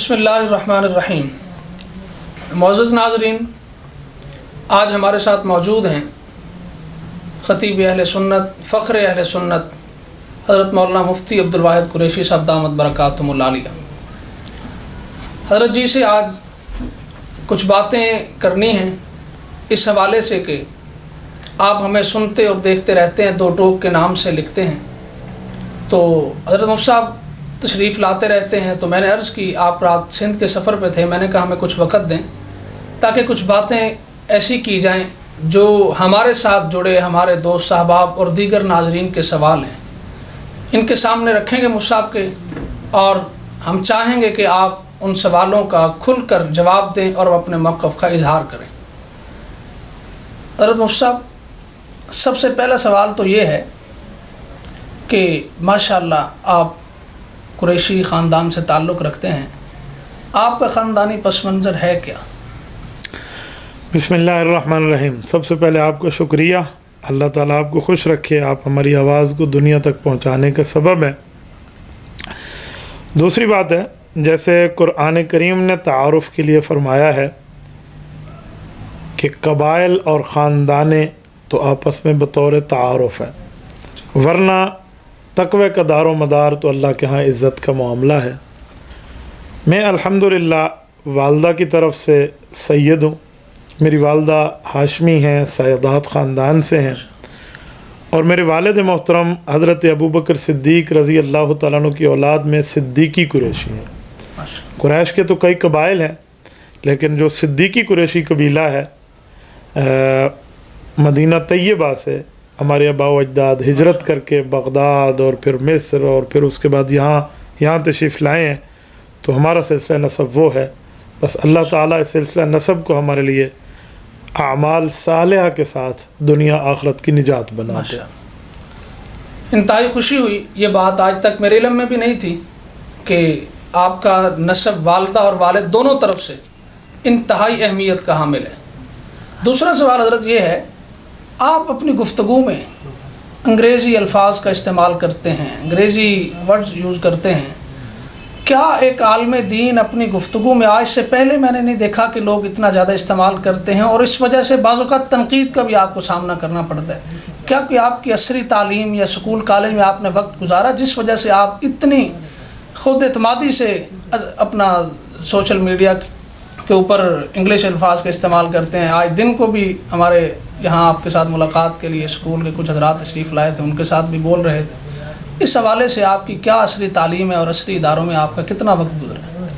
بسم اللہ الرحمن الرحیم۔ معزز ناظرین، آج ہمارے ساتھ موجود ہیں خطیب اہل سنت، فخر اہل سنت حضرت مولانا مفتی عبدالواحد قریشی صاحب دامت برکاتہم العالیہ۔ حضرت جی سے آج کچھ باتیں کرنی ہیں اس حوالے سے کہ آپ ہمیں سنتے اور دیکھتے رہتے ہیں، دو ٹوک کے نام سے لکھتے ہیں، تو حضرت مفتی صاحب تشریف لاتے رہتے ہیں، تو میں نے عرض کی آپ رات سندھ کے سفر پہ تھے، میں نے کہا ہمیں کچھ وقت دیں تاکہ کچھ باتیں ایسی کی جائیں جو ہمارے ساتھ جڑے ہمارے دوست صاحباب اور دیگر ناظرین کے سوال ہیں، ان کے سامنے رکھیں گے مفتی صاحب کے، اور ہم چاہیں گے کہ آپ ان سوالوں کا کھل کر جواب دیں اور اپنے موقف کا اظہار کریں۔ حضرت مفتی صاحب، سب سے پہلا سوال تو یہ ہے کہ ماشاءاللہ آپ قریشی خاندان سے تعلق رکھتے ہیں، آپ کا خاندانی پس منظر ہے کیا؟ بسم اللہ الرحمن الرحیم۔ سب سے پہلے آپ کا شکریہ، اللہ تعالیٰ آپ کو خوش رکھے، آپ ہماری آواز کو دنیا تک پہنچانے کا سبب ہے۔ دوسری بات ہے، جیسے قرآن کریم نے تعارف کے لیے فرمایا ہے کہ قبائل اور خاندانیں تو آپس میں بطور تعارف ہے، ورنہ تقوی کا دار و مدار تو اللہ کے ہاں عزت کا معاملہ ہے۔ میں الحمدللہ والدہ کی طرف سے سید ہوں، میری والدہ ہاشمی ہیں، سیدات خاندان سے ہیں، اور میرے والد محترم حضرت ابوبکر صدیق رضی اللہ تعالیٰ عنہ کی اولاد میں صدیقی قریشی ہیں۔ قریش کے تو کئی قبائل ہیں، لیکن جو صدیقی قریشی قبیلہ ہے مدینہ طیبہ سے ہمارے آباء و اجداد ہجرت کر کے بغداد اور پھر مصر اور پھر اس کے بعد یہاں تشریف لائے ہیں، تو ہمارا سلسلہ نسب وہ ہے۔ بس اللہ تعالیٰ اس سلسلہ نسب کو ہمارے لیے اعمال صالحہ کے ساتھ دنیا آخرت کی نجات بنا دے۔ انتہائی خوشی ہوئی، یہ بات آج تک میرے علم میں بھی نہیں تھی کہ آپ کا نسب والدہ اور والد دونوں طرف سے انتہائی اہمیت کا حامل ہے۔ دوسرا سوال حضرت یہ ہے، آپ اپنی گفتگو میں انگریزی الفاظ کا استعمال کرتے ہیں، انگریزی ورڈز یوز کرتے ہیں، کیا ایک عالم دین اپنی گفتگو میں آج سے پہلے میں نے نہیں دیکھا کہ لوگ اتنا زیادہ استعمال کرتے ہیں، اور اس وجہ سے بعض اوقات تنقید کا بھی آپ کو سامنا کرنا پڑتا ہے؟ کیا کہ آپ کی عصری تعلیم یا اسکول کالج میں آپ نے وقت گزارا جس وجہ سے آپ اتنی خود اعتمادی سے اپنا سوشل میڈیا کے اوپر انگلش الفاظ کا استعمال کرتے ہیں؟ آج دن کو بھی ہمارے یہاں آپ کے ساتھ ملاقات کے لیے اسکول کے کچھ حضرات تشریف لائے تھے، ان کے ساتھ بھی بول رہے تھے۔ اس حوالے سے آپ کی کیا عصری تعلیم ہے اور عصری اداروں میں آپ کا کتنا وقت گزرا ہے؟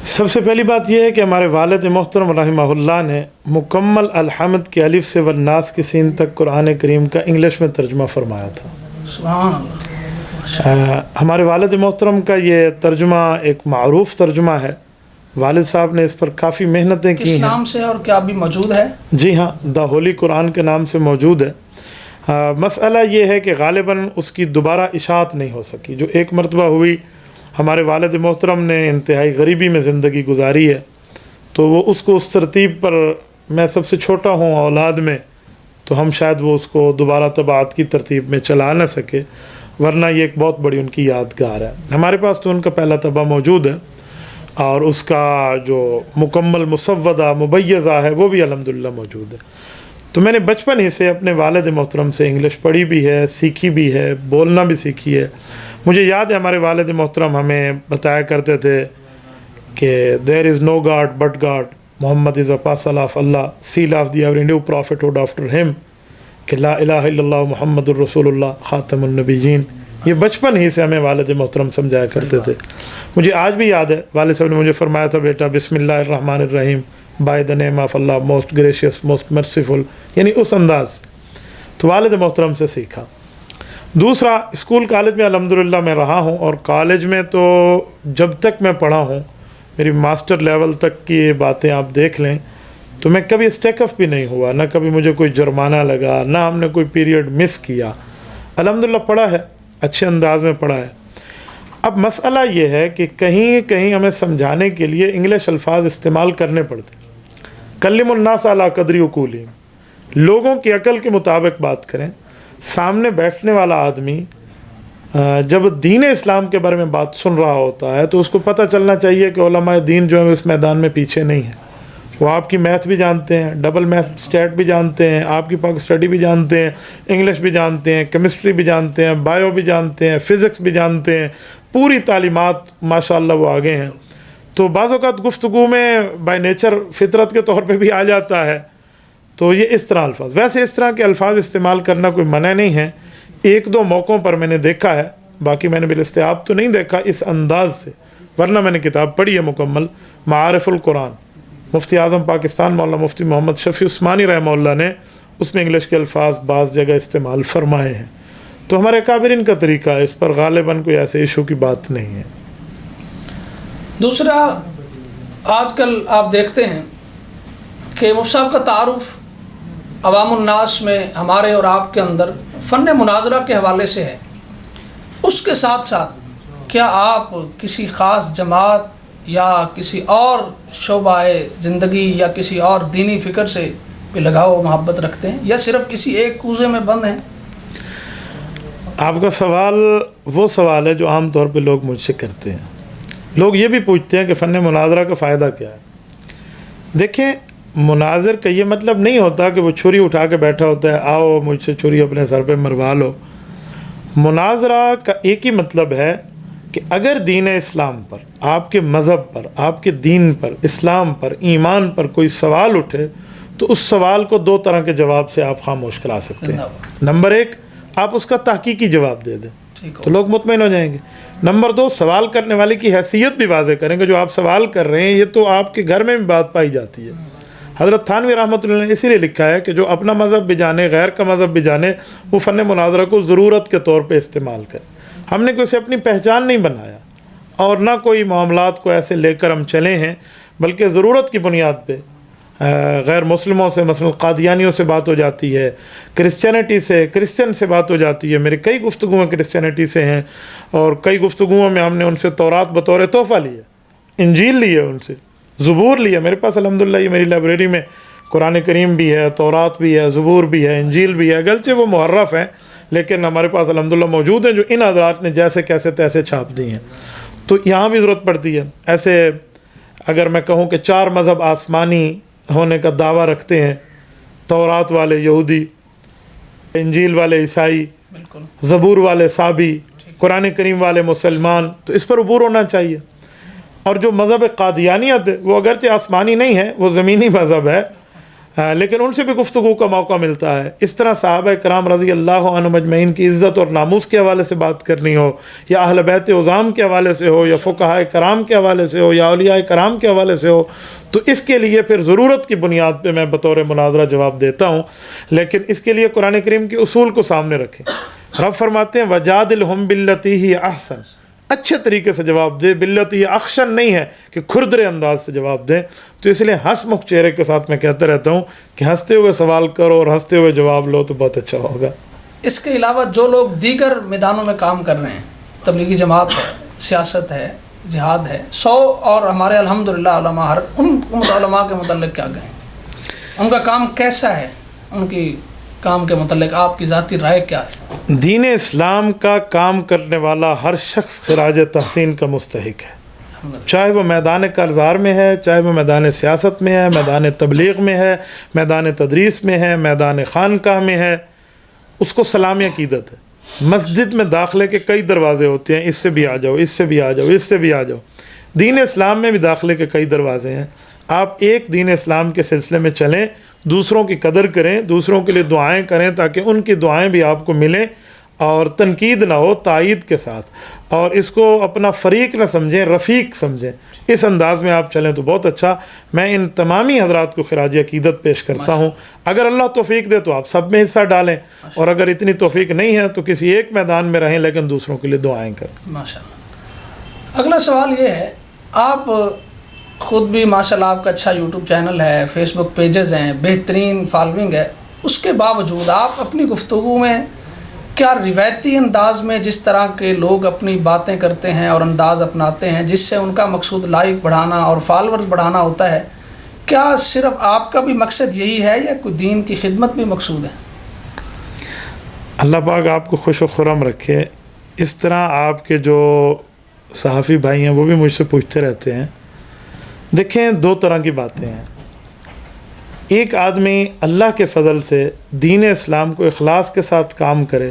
سب سے پہلی بات یہ ہے کہ ہمارے والد محترم رحمہ اللہ نے مکمل الحمد کے الف سے والناس کی سین تک قرآن کریم کا انگلش میں ترجمہ فرمایا تھا۔ سبحان اللہ۔ ہمارے والد محترم کا یہ ترجمہ ایک معروف ترجمہ ہے، والد صاحب نے اس پر کافی محنتیں کی ہیں۔ کس نام سے اور کیا ابھی موجود ہے؟ جی ہاں، دا ہولی قرآن کے نام سے موجود ہے۔ مسئلہ یہ ہے کہ غالباً اس کی دوبارہ اشاعت نہیں ہو سکی، جو ایک مرتبہ ہوئی، ہمارے والد محترم نے انتہائی غریبی میں زندگی گزاری ہے، تو وہ اس کو اس ترتیب پر، میں سب سے چھوٹا ہوں اولاد میں، تو ہم شاید وہ اس کو دوبارہ طباعت کی ترتیب میں چلا نہ سکے، ورنہ یہ ایک بہت بڑی ان کی یادگار ہے۔ ہمارے پاس تو ان کا پہلا طبع موجود ہے، اور اس کا جو مکمل مسودہ مبیضہ ہے وہ بھی الحمدللہ موجود ہے۔ تو میں نے بچپن ہی سے اپنے والد محترم سے انگلش پڑھی بھی ہے، سیکھی بھی ہے، بولنا بھی سیکھی ہے۔ مجھے یاد ہے ہمارے والد محترم ہمیں بتایا کرتے تھے کہ there is no God but God, Muhammad is a apostle of Allah, seal of the every new prophethood after him, کہ لا الہ الا اللہ محمد الرسول اللہ خاتم النبیین۔ یہ بچپن ہی سے ہمیں والد محترم سمجھایا کرتے تھے۔ مجھے آج بھی یاد ہے والد صاحب نے مجھے فرمایا تھا، بیٹا بسم اللہ الرحمن الرحیم، by the name of Allah most gracious most merciful, یعنی اس انداز سے۔ تو والد محترم سے سیکھا۔ دوسرا، اسکول کالج میں الحمدللہ میں رہا ہوں، اور کالج میں تو جب تک میں پڑھا ہوں، میری ماسٹر لیول تک کی باتیں آپ دیکھ لیں، تو میں کبھی اسٹیک اف بھی نہیں ہوا، نہ کبھی مجھے کوئی جرمانہ لگا، نہ ہم نے کوئی پیریڈ مس کیا۔ الحمدللہ پڑھا ہے، اچھے انداز میں پڑھا ہے۔ اب مسئلہ یہ ہے کہ کہیں کہیں ہمیں سمجھانے کے لیے انگلش الفاظ استعمال کرنے پڑتے۔ کلم الناس علی قدر عقولہم، لوگوں کی عقل کے مطابق بات کریں۔ سامنے بیٹھنے والا آدمی جب دین اسلام کے بارے میں بات سن رہا ہوتا ہے تو اس کو پتہ چلنا چاہیے کہ علماء دین جو ہیں اس میدان میں پیچھے نہیں ہیں. وہ آپ کی میتھ بھی جانتے ہیں, ڈبل میتھ اسٹیٹ بھی جانتے ہیں, آپ کی پاک اسٹڈی بھی جانتے ہیں, انگلش بھی جانتے ہیں, کیمسٹری بھی جانتے ہیں, بایو بھی جانتے ہیں, فزکس بھی جانتے ہیں, پوری تعلیمات ماشاءاللہ وہ آگے ہیں. تو بعض اوقات گفتگو میں بائی نیچر فطرت کے طور پہ بھی آ جاتا ہے. تو یہ اس طرح الفاظ, ویسے اس طرح کے الفاظ استعمال کرنا کوئی منع نہیں ہے. ایک دو موقعوں پر میں نے دیکھا ہے, باقی میں نے بالاستعاب تو نہیں دیکھا اس انداز سے, ورنہ میں نے کتاب پڑھی ہے مکمل, معارف القرآن, مفتی اعظم پاکستان مولانا مفتی محمد شفیع عثمانی رحمہ اللہ نے اس میں انگلش کے الفاظ بعض جگہ استعمال فرمائے ہیں. تو ہمارے اکابرین کا طریقہ ہے, اس پر غالباً کوئی ایسے ایشو کی بات نہیں ہے. دوسرا, آج کل آپ دیکھتے ہیں کہ مفتی صاحب کا تعارف عوام الناس میں ہمارے اور آپ کے اندر فن مناظرہ کے حوالے سے ہے. اس کے ساتھ ساتھ کیا آپ کسی خاص جماعت یا کسی اور شعبہ زندگی یا کسی اور دینی فکر سے بھی لگاؤ و محبت رکھتے ہیں, یا صرف کسی ایک کوزے میں بند ہیں؟ آپ کا سوال وہ سوال ہے جو عام طور پہ لوگ مجھ سے کرتے ہیں. لوگ یہ بھی پوچھتے ہیں کہ فن مناظرہ کا فائدہ کیا ہے. دیکھیں, مناظر کا یہ مطلب نہیں ہوتا کہ وہ چھری اٹھا کے بیٹھا ہوتا ہے, آؤ مجھ سے چھری اپنے سر پہ مروا لو. مناظرہ کا ایک ہی مطلب ہے کہ اگر دین اسلام پر, آپ کے مذہب پر, آپ کے دین پر, اسلام پر, ایمان پر کوئی سوال اٹھے تو اس سوال کو دو طرح کے جواب سے آپ خاموش کرا سکتے ہیں. نمبر ایک, آپ اس کا تحقیقی جواب دے دیں تو لوگ مطمئن ہو جائیں گے. نمبر دو, سوال کرنے والے کی حیثیت بھی واضح کریں گے. جو آپ سوال کر رہے ہیں یہ تو آپ کے گھر میں بھی بات پائی جاتی ہے. حضرت تھانوی رحمۃ اللہ نے اسی لیے لکھا ہے کہ جو اپنا مذہب بھی جانے, غیر کا مذہب بھی جانے, وہ فن مناظرہ کو ضرورت کے طور پہ استعمال کرے. ہم نے کوئی سے اپنی پہچان نہیں بنایا اور نہ کوئی معاملات کو ایسے لے کر ہم چلے ہیں, بلکہ ضرورت کی بنیاد پہ غیر مسلموں سے, مثلا قادیانیوں سے بات ہو جاتی ہے, کرسچن سے بات ہو جاتی ہے. میری کئی گفتگویں کرسچینٹی سے ہیں اور کئی گفتگوؤں میں ہم نے ان سے تورات بطور تحفہ لیا, انجیل لی ہے, ان سے زبور لیا. میرے پاس الحمدللہ یہ میری لائبریری میں قرآن کریم بھی ہے, تورات بھی ہے, زبور بھی ہے, انجیل بھی ہے. اگرچہ وہ محرف ہیں لیکن ہمارے پاس الحمدللہ موجود ہیں جو ان حضرات نے جیسے کیسے تیسے چھاپ دی ہیں. تو یہاں بھی ضرورت پڑتی ہے. ایسے اگر میں کہوں کہ 4 مذہب آسمانی ہونے کا دعویٰ رکھتے ہیں, تورات والے یہودی, انجیل والے عیسائی, زبور والے صابی, قرآن کریم والے مسلمان, تو اس پر عبور ہونا چاہیے. اور جو مذہب قادیانیت ہے وہ اگرچہ آسمانی نہیں ہے, وہ زمینی مذہب ہے, لیکن ان سے بھی گفتگو کا موقع ملتا ہے. اس طرح صحابہ کرام رضی اللہ عنہم اجمعین کی عزت اور ناموس کے حوالے سے بات کرنی ہو, یا اہل بیت عظام کے حوالے سے ہو, یا فقہاء کرام کے حوالے سے ہو, یا اولیاء کرام کے حوالے سے ہو, تو اس کے لیے پھر ضرورت کی بنیاد پہ میں بطور مناظرہ جواب دیتا ہوں. لیکن اس کے لیے قرآن کریم کے اصول کو سامنے رکھیں. رب فرماتے ہیں وَجَادِلْهُمْ بِالَّتِي هِيَ أَحْسَنُ, اچھے طریقے سے جواب دے. باللتی اخشن نہیں ہے کہ کھردرے انداز سے جواب دیں. تو اس لیے ہنس مکھ چہرے کے ساتھ میں کہتا رہتا ہوں کہ ہنستے ہوئے سوال کرو اور ہنستے ہوئے جواب لو تو بہت اچھا ہوگا. اس کے علاوہ جو لوگ دیگر میدانوں میں کام کر رہے ہیں, تبلیغی جماعت ہے, سیاست ہے, جہاد ہے, 100 اور ہمارے الحمدللہ علماء, ہر ان علماء کے متعلق کیا کہیں, ان کا کام کیسا ہے, ان کی کام کے متعلق آپ کی ذاتی رائے کیا ہے؟ دین اسلام کا کام کرنے والا ہر شخص خراج تحسین کا مستحق ہے, چاہے وہ میدان کارزار میں ہے, چاہے وہ میدان سیاست میں ہے, میدان تبلیغ میں ہے, میدان تدریس میں ہے, میدان خانقاہ میں ہے. اس کو سلامی عقیدت ہے. مسجد میں داخلے کے کئی دروازے ہوتے ہیں, اس سے بھی آ جاؤ, اس سے بھی آ جاؤ, اس سے بھی آ جاؤ. دین اسلام میں بھی داخلے کے کئی دروازے ہیں. آپ ایک دین اسلام کے سلسلے میں چلیں, دوسروں کی قدر کریں, دوسروں کے لیے دعائیں کریں تاکہ ان کی دعائیں بھی آپ کو ملیں, اور تنقید نہ ہو, تائید کے ساتھ, اور اس کو اپنا فریق نہ سمجھیں, رفیق سمجھیں. اس انداز میں آپ چلیں تو بہت اچھا. میں ان تمامی حضرات کو خراج عقیدت پیش کرتا ہوں. اگر اللہ توفیق دے تو آپ سب میں حصہ ڈالیں, اور اگر اتنی توفیق نہیں ہے تو کسی ایک میدان میں رہیں لیکن دوسروں کے لیے دعائیں کریں. ماشاءاللہ. اگلا سوال یہ ہے, آپ خود بھی ماشاءاللہ آپ کا اچھا یوٹیوب چینل ہے, فیس بک پیجز ہیں, بہترین فالوئنگ ہے, اس کے باوجود آپ اپنی گفتگو میں کیا روایتی انداز میں جس طرح کے لوگ اپنی باتیں کرتے ہیں اور انداز اپناتے ہیں جس سے ان کا مقصود لائک بڑھانا اور فالورز بڑھانا ہوتا ہے, کیا صرف آپ کا بھی مقصد یہی ہے یا کوئی دین کی خدمت بھی مقصود ہے؟ اللہ پاک آپ کو خوش و خرم رکھے. اس طرح آپ کے جو صحافی بھائی ہیں وہ بھی مجھ سے پوچھتے رہتے ہیں. دیکھیں دو طرح کی باتیں ہیں. ایک آدمی اللہ کے فضل سے دین اسلام کو اخلاص کے ساتھ کام کرے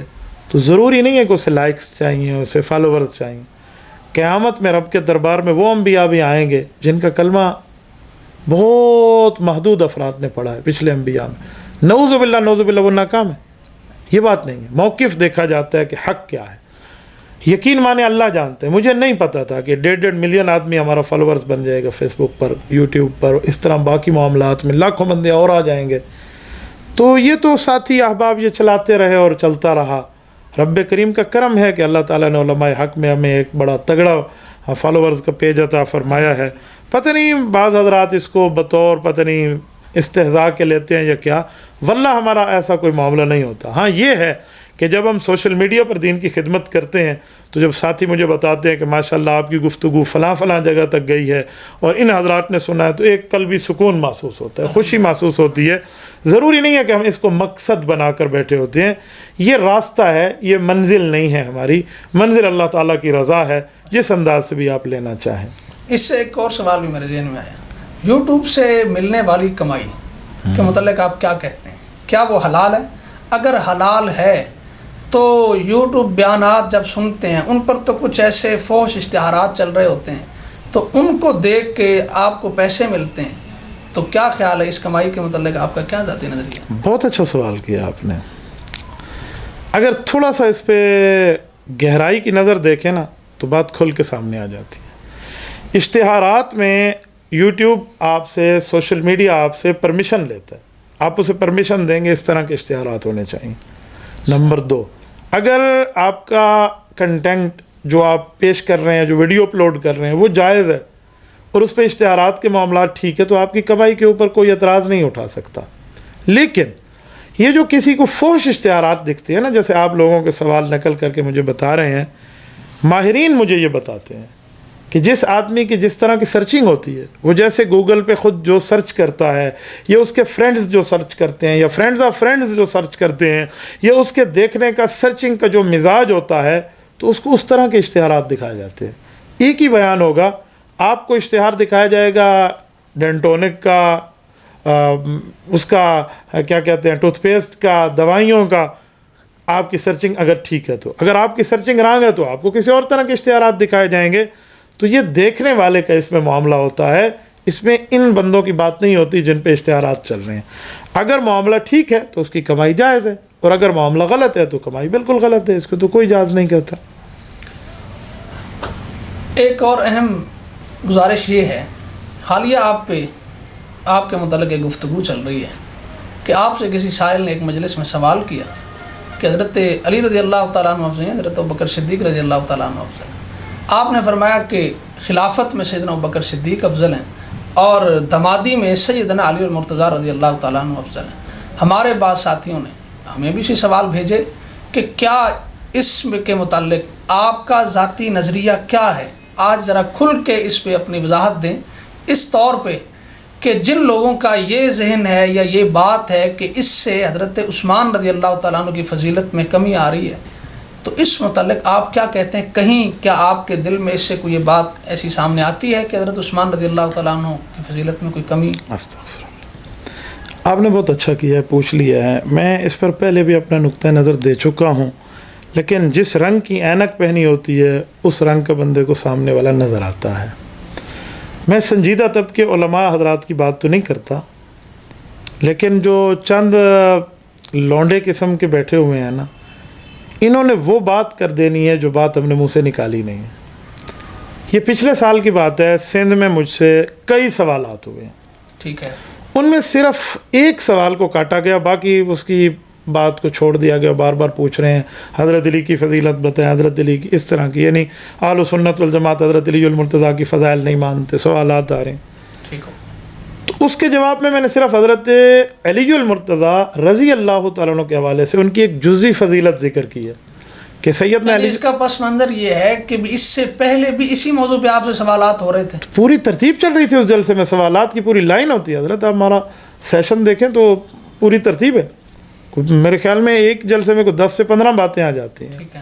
تو ضروری نہیں ہے کہ اسے لائکس چاہیے، اسے فالوورز چاہیے. قیامت میں رب کے دربار میں وہ انبیاء بھی آئیں گے جن کا کلمہ بہت محدود افراد نے پڑھا ہے پچھلے انبیاء میں. نعوذ باللہ وہ ناکام ہے. یہ بات نہیں ہے. موقف دیکھا جاتا ہے کہ حق کیا ہے. یقین مانے اللہ جانتے ہیں. مجھے نہیں پتا تھا کہ 1.5 ملین آدمی ہمارا فالوورز بن جائے گا فیس بک پر، یوٹیوب پر، اس طرح باقی معاملات میں لاکھوں بندے اور آ جائیں گے. تو یہ تو ساتھی احباب یہ چلاتے رہے اور چلتا رہا. رب کریم کا کرم ہے کہ اللہ تعالیٰ نے علماء حق میں ہمیں ایک بڑا تگڑا فالوورز کا پیج عطا فرمایا ہے. پتہ نہیں بعض حضرات اس کو بطور پتہ نہیں استہزاء کے لیتے ہیں یا کیا. واللہ ہمارا ایسا کوئی معاملہ نہیں ہوتا. ہاں یہ ہے کہ جب ہم سوشل میڈیا پر دین کی خدمت کرتے ہیں تو جب ساتھی مجھے بتاتے ہیں کہ ماشاءاللہ آپ کی گفتگو فلاں فلاں جگہ تک گئی ہے اور ان حضرات نے سنا ہے تو ایک قلبی سکون محسوس ہوتا ہے، خوشی محسوس ہوتی ہے. ضروری نہیں ہے کہ ہم اس کو مقصد بنا کر بیٹھے ہوتے ہیں. یہ راستہ ہے، یہ منزل نہیں ہے. ہماری منزل اللہ تعالیٰ کی رضا ہے، جس انداز سے بھی آپ لینا چاہیں. اس سے ایک اور سوال بھی میرے ذہن میں آیا. یوٹیوب سے ملنے والی کمائی کے متعلق آپ کیا کہتے ہیں؟ کیا وہ حلال ہے؟ اگر حلال ہے تو یوٹیوب بیانات جب سنتے ہیں ان پر تو کچھ ایسے فحش اشتہارات چل رہے ہوتے ہیں، تو ان کو دیکھ کے آپ کو پیسے ملتے ہیں، تو کیا خیال ہے اس کمائی کے متعلق؟ آپ کا کیا ذاتی نظریہ؟ بہت اچھا سوال کیا آپ نے. اگر تھوڑا سا اس پہ گہرائی کی نظر دیکھیں نا تو بات کھل کے سامنے آ جاتی ہے. اشتہارات میں یوٹیوب آپ سے، سوشل میڈیا آپ سے پرمیشن لیتا ہے. آپ اسے پرمیشن دیں گے اس طرح کے اشتہارات ہونے چاہیے. نمبر 2، اگر آپ کا کنٹینٹ جو آپ پیش کر رہے ہیں، جو ویڈیو اپلوڈ کر رہے ہیں وہ جائز ہے اور اس پہ اشتہارات کے معاملات ٹھیک ہے تو آپ کی کمائی کے اوپر کوئی اعتراض نہیں اٹھا سکتا. لیکن یہ جو کسی کو فحش اشتہارات دکھتے ہیں نا، جیسے آپ لوگوں کے سوال نقل کر کے مجھے بتا رہے ہیں، ماہرین مجھے یہ بتاتے ہیں کہ جس آدمی کی جس طرح کی سرچنگ ہوتی ہے، وہ جیسے گوگل پہ خود جو سرچ کرتا ہے یا اس کے فرینڈز جو سرچ کرتے ہیں یا فرینڈز آف فرینڈز جو سرچ کرتے ہیں یا اس کے دیکھنے کا سرچنگ کا جو مزاج ہوتا ہے تو اس کو اس طرح کے اشتہارات دکھائے جاتے ہیں. ایک ہی بیان ہوگا، آپ کو اشتہار دکھایا جائے گا ڈینٹونک کا، اس کا کیا کہتے ہیں ٹوتھ پیسٹ کا، دوائیوں کا. آپ کی سرچنگ اگر ٹھیک ہے تو، اگر آپ کی سرچنگ رانگ ہے تو آپ کو کسی اور طرح کے اشتہارات دکھائے جائیں گے. تو یہ دیکھنے والے کا اس میں معاملہ ہوتا ہے. اس میں ان بندوں کی بات نہیں ہوتی جن پہ اشتہارات چل رہے ہیں. اگر معاملہ ٹھیک ہے تو اس کی کمائی جائز ہے، اور اگر معاملہ غلط ہے تو کمائی بالکل غلط ہے. اس کو تو کوئی جائز نہیں کرتا. ایک اور اہم گزارش یہ ہے، حالیہ آپ کے متعلق ایک گفتگو چل رہی ہے کہ آپ سے کسی سائل نے ایک مجلس میں سوال کیا کہ حضرت علی رضی اللہ تعالیٰ عنہ افضل ہیں، حضرت ابوبکر صدیق رضی اللہ تعالیٰ عنہ افضل ہیں. آپ نے فرمایا کہ خلافت میں سیدنا ابوبکر صدیق افضل ہیں اور دمادی میں سیدنا علی المرتضیٰ رضی اللہ تعالیٰ عنہ افضل ہیں. ہمارے بعض ساتھیوں نے ہمیں بھی اسی سوال بھیجے کہ کیا اس کے متعلق آپ کا ذاتی نظریہ کیا ہے؟ آج ذرا کھل کے اس پہ اپنی وضاحت دیں، اس طور پہ کہ جن لوگوں کا یہ ذہن ہے یا یہ بات ہے کہ اس سے حضرت عثمان رضی اللہ تعالیٰ عنہ کی فضیلت میں کمی آ رہی ہے، تو اس متعلق آپ کیا کہتے ہیں؟ کہیں کیا آپ کے دل میں اس سے کوئی بات ایسی سامنے آتی ہے کہ حضرت عثمان رضی اللہ تعالیٰ عنہ کی فضیلت میں کوئی کمی؟ آپ نے بہت اچھا کیا ہے، پوچھ لیا ہے. میں اس پر پہلے بھی اپنا نقطہ نظر دے چکا ہوں، لیکن جس رنگ کی اینک پہنی ہوتی ہے اس رنگ کا بندے کو سامنے والا نظر آتا ہے. میں سنجیدہ طبقے علماء حضرات کی بات تو نہیں کرتا، لیکن جو چند لونڈے قسم کے بیٹھے ہوئے ہیں نا، انہوں نے وہ بات کر دینی ہے جو بات ہم نے منہ سے نکالی نہیں ہے. یہ پچھلے سال کی بات ہے، سندھ میں مجھ سے کئی سوالات ہوئے ہیں. ٹھیک ہے. ان میں صرف ایک سوال کو کاٹا گیا، باقی اس کی بات کو چھوڑ دیا گیا. بار بار پوچھ رہے ہیں حضرت علی کی فضیلت بتائیں، حضرت علی کی اس طرح کی، یعنی اہل سنت والجماعت حضرت علی المرتضیٰ کی فضائل نہیں مانتے. سوالات آ رہے ہیں. ٹھیک ہے. تو اس کے جواب میں نے صرف حضرت علی المرتضیٰ رضی اللہ تعالیٰ عنہ کے حوالے سے ان کی ایک جزوی فضیلت ذکر کی ہے کہ سیدنا علی. اس کا پس منظر یہ ہے کہ اس سے پہلے بھی اسی موضوع پہ آپ سے سوالات ہو رہے تھے. پوری ترتیب چل رہی تھی اس جلسے میں، سوالات کی پوری لائن ہوتی ہے. حضرت آپ ہمارا سیشن دیکھیں تو پوری ترتیب ہے. میرے خیال میں ایک جلسے میں کوئی 10 سے 15 باتیں آ جاتی ہیں. ٹھیک ہے.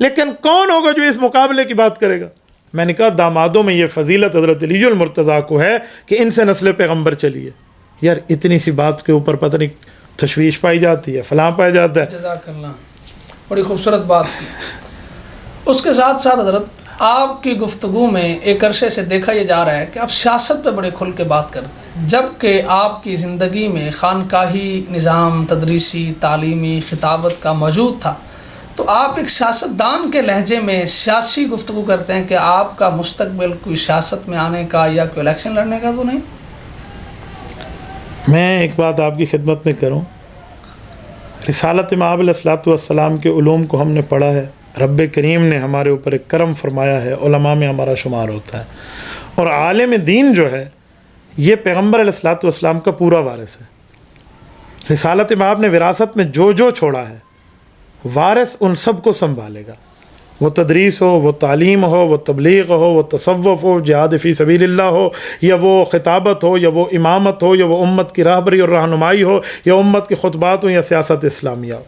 لیکن کون ہوگا جو اس مقابلے کی بات کرے گا؟ میں نے کہا دامادوں میں یہ فضیلت حضرت علی المرتضیٰ کو ہے کہ ان سے نسل پیغمبر چلی ہے. یار اتنی سی بات کے اوپر پتہ نہیں تشویش پائی جاتی ہے، فلاں پایا جاتا ہے. جزاک اللہ، بڑی خوبصورت بات کی. اس کے ساتھ ساتھ حضرت آپ کی گفتگو میں ایک عرصے سے دیکھا یہ جا رہا ہے کہ آپ سیاست پہ بڑے کھل کے بات کرتے ہیں، جبکہ آپ کی زندگی میں خانقاہی نظام تدریسی تعلیمی خطابت کا موجود تھا. تو آپ ایک سیاستدان کے لہجے میں سیاسی گفتگو کرتے ہیں کہ آپ کا مستقبل کوئی سیاست میں آنے کا یا کوئی الیکشن لڑنے کا تو نہیں؟ میں ایک بات آپ کی خدمت میں کروں. رسالت مآب علیہ الصلوۃ والسلام کے علوم کو ہم نے پڑھا ہے. رب کریم نے ہمارے اوپر ایک کرم فرمایا ہے، علماء میں ہمارا شمار ہوتا ہے، اور عالم دین جو ہے یہ پیغمبر علیہ الصلوۃ والسلام کا پورا وارث ہے. رسالت مآب نے وراثت میں جو چھوڑا ہے وارث ان سب کو سنبھالے گا. وہ تدریس ہو، وہ تعلیم ہو، وہ تبلیغ ہو، وہ تصوف ہو، جہاد فی سبیل اللہ ہو، یا وہ خطابت ہو، یا وہ امامت ہو، یا وہ امت کی راہبری اور رہنمائی ہو، یا امت کے خطبات ہو، یا سیاست اسلامیہ ہو.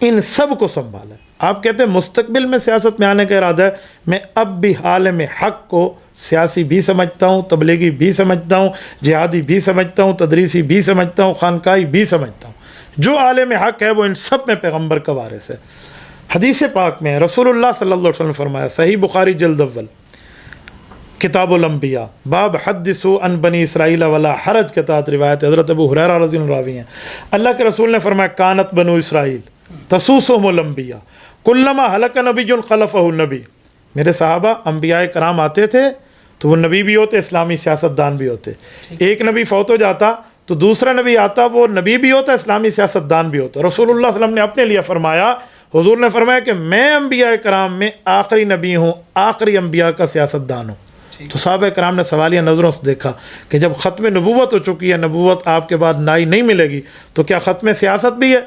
ان سب کو سنبھالا. آپ کہتے ہیں مستقبل میں سیاست میں آنے کا ارادہ ہے. میں اب بھی عالم حق کو سیاسی بھی سمجھتا ہوں، تبلیغی بھی سمجھتا ہوں، جہادی بھی سمجھتا ہوں، تدریسی بھی سمجھتا ہوں، خانقاہی بھی سمجھتا ہوں. جو عالم حق ہے وہ ان سب میں پیغمبر کا وارث ہے. حدیث پاک میں رسول اللہ صلی اللہ علیہ وسلم نے فرمایا، صحیح بخاری جلد اول کتاب الانبیاء باب حدثوا عن بنی اسرائیل ولا حرج کے تحت روایت حضرت ابو ہریرہ رضی اللہ عنہ راوی ہیں. اللہ کے رسول نے فرمایا کانت بنو اسرائیل تسوسهم الانبیاء کلما ہلک نبی خلفہ النبی. میرے صحابہ انبیاء کرام آتے تھے تو وہ نبی بھی ہوتے، اسلامی سیاست دان بھی ہوتے. ایک نبی فوت ہو جاتا تو دوسرا نبی آتا، وہ نبی بھی ہوتا، اسلامی سیاست دان بھی ہوتا. رسول اللہ صلی اللہ علیہ وسلم نے اپنے لیے فرمایا، حضور نے فرمایا کہ میں انبیاء کرام میں آخری نبی ہوں، آخری انبیاء کا سیاست دان ہوں. تو صحابہ کرام نے سوالیہ نظروں سے دیکھا کہ جب ختم نبوت ہو چکی ہے، نبوت آپ کے بعد نائی نہیں ملے گی، تو کیا ختم سیاست بھی ہے؟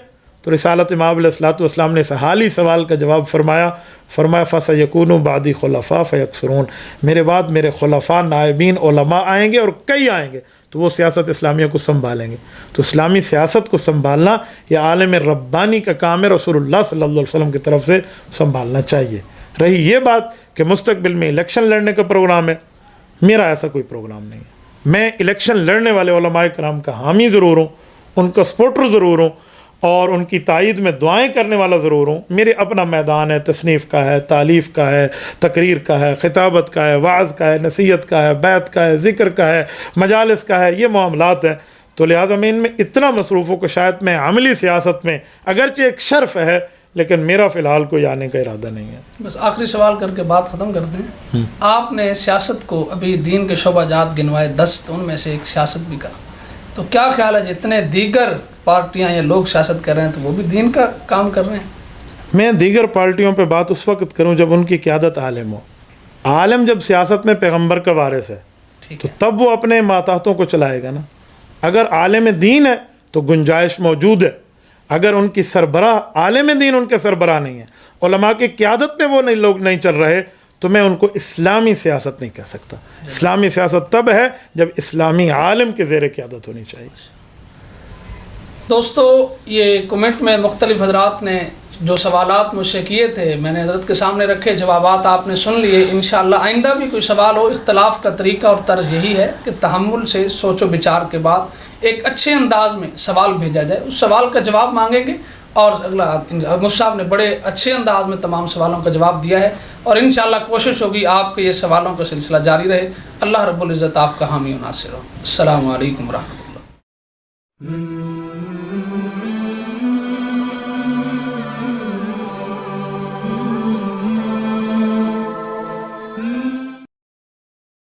تو رسالت مآب علیہ الصلوۃ والسلام نے اس حالی سوال کا جواب فرمایا فَسَيَكُونُ بَعْدِي خُلَفَاءَ فَيَكْثُرُونَ. میرے بعد میرے خلفاء نائبین علماء آئیں گے اور کئی آئیں گے تو وہ سیاست اسلامیہ کو سنبھالیں گے. تو اسلامی سیاست کو سنبھالنا یہ عالم ربانی کا کام ہے، رسول اللہ صلی اللہ علیہ وسلم کی طرف سے سنبھالنا چاہیے. رہی یہ بات کہ مستقبل میں الیکشن لڑنے کا پروگرام ہے، میرا ایسا کوئی پروگرام نہیں ہے. میں الیکشن لڑنے والے علماء کرام کا حامی ضرور ہوں، ان کا سپورٹر ضرور ہوں، اور ان کی تائید میں دعائیں کرنے والا ضرور ہوں. میرے اپنا میدان ہے، تصنیف کا ہے، تالیف کا ہے، تقریر کا ہے، خطابت کا ہے، وعظ کا ہے، نصیحت کا ہے، بیعت کا ہے، ذکر کا ہے، مجالس کا ہے، یہ معاملات ہیں. تو لہٰذا میں ان میں اتنا مصروف ہوں کہ شاید میں عملی سیاست میں اگرچہ ایک شرف ہے لیکن میرا فی الحال کوئی آنے کا ارادہ نہیں ہے. بس آخری سوال کر کے بات ختم کرتے ہیں. آپ نے سیاست کو ابھی دین کے شعبہ جات گنوائے 10، تو ان میں سے ایک سیاست بھی کہا. تو کیا خیال ہے جتنے دیگر پارٹیاں یا لوگ سیاست کر رہے ہیں تو وہ بھی دین کا کام کر رہے ہیں؟ میں دیگر پارٹیوں پہ بات اس وقت کروں جب ان کی قیادت عالم ہو. عالم جب سیاست میں پیغمبر کا وارث ہے تو تب وہ اپنے ماتحتوں کو چلائے گا نا. اگر عالم دین ہے تو گنجائش موجود ہے. اگر ان کی سربراہ عالم دین ان کے سربراہ نہیں ہے، علماء کی قیادت میں وہ لوگ نہیں چل رہے، تو میں ان کو اسلامی سیاست نہیں کہہ سکتا. اسلامی سیاست تب ہے جب اسلامی عالم کے زیر قیادت ہونی چاہیے. دوستو، یہ کمنٹ میں مختلف حضرات نے جو سوالات مجھ سے کیے تھے میں نے حضرت کے سامنے رکھے، جوابات آپ نے سن لیے. انشاءاللہ آئندہ بھی کوئی سوال ہو، اختلاف کا طریقہ اور طرز یہی ہے کہ تحمل سے سوچ و بچار کے بعد ایک اچھے انداز میں سوال بھیجا جائے، اس سوال کا جواب مانگیں گے. اور اگلا مفتی صاحب نے بڑے اچھے انداز میں تمام سوالوں کا جواب دیا ہے، اور انشاءاللہ کوشش ہوگی آپ کے یہ سوالوں کا سلسلہ جاری رہے. اللہ رب العزت آپ کا حامی و ناصر ہو. السلام علیکم ورحمۃ اللہ.